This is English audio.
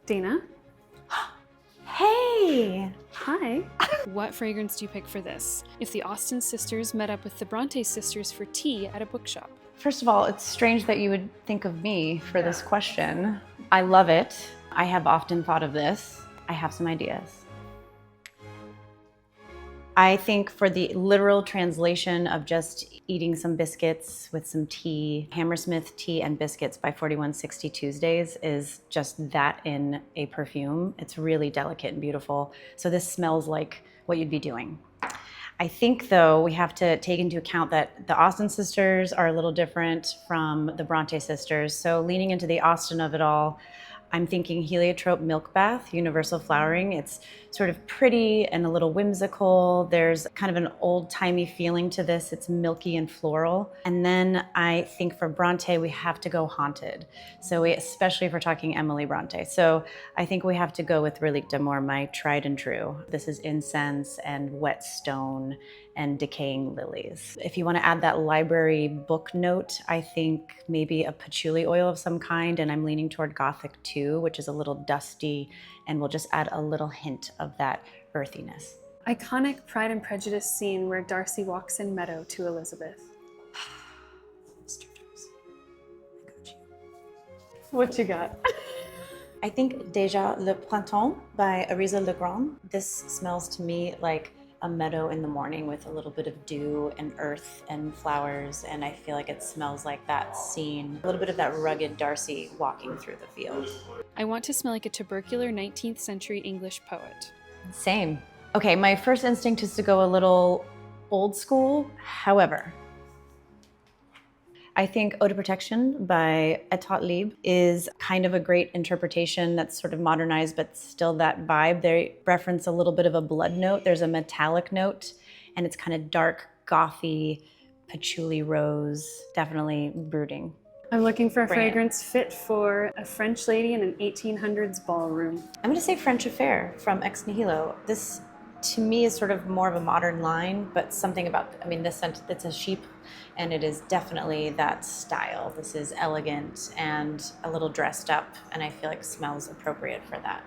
Dana? Hey! Hi. What fragrance do you pick for this? If the Austen sisters met up with the Bronte sisters for tea at a bookshop. First of all, it's strange that you would think of me for this question. I love it. I have often thought of this. I have some ideas. I think for the literal translation of just eating some biscuits with some tea, Hammersmith Tea and Biscuits by 4160 Tuesdays is just that in a perfume. It's really delicate and beautiful. So this smells like what you'd be doing. I think, though, we have to take into account that the Austen sisters are a little different from the Bronte sisters. So leaning into the Austen of it all, I'm thinking heliotrope milk bath, universal flowering. It's sort of pretty and a little whimsical. There's kind of an old-timey feeling to this. It's milky and floral. And then I think for Bronte, we have to go haunted. So especially if we're talking Emily Bronte. So I think we have to go with Relique d'Amour, my tried and true. This is incense and wet stone and decaying lilies. If you want to add that library book note, I think maybe a patchouli oil of some kind, and I'm leaning toward Gothic 2, which is a little dusty, and we'll just add a little hint of that earthiness. Iconic Pride and Prejudice scene where Darcy walks in meadow to Elizabeth. Mr. Darcy, I got you. What you got? I think Déjà Le Printemps by Ariza Legrand. This smells to me like a meadow in the morning with a little bit of dew and earth and flowers, and I feel like it smells like that scene. A little bit of that rugged Darcy walking through the field. I want to smell like a tubercular 19th century English poet. Same. Okay, my first instinct is to go a little old school. However, I think Eau de Protection by Etat Libre is kind of a great interpretation that's sort of modernized, but still that vibe. They reference a little bit of a blood note. There's a metallic note, and it's kind of dark, gothy, patchouli rose, definitely brooding. I'm looking for a Bring it. fragrance fit for a French lady in an 1800s ballroom. I'm gonna say French Affair from Ex Nihilo. This, to me, is sort of more of a modern line, but something about, I mean, this scent, it's a sheep, and it is definitely that style. This is elegant and a little dressed up, and I feel like smells appropriate for that.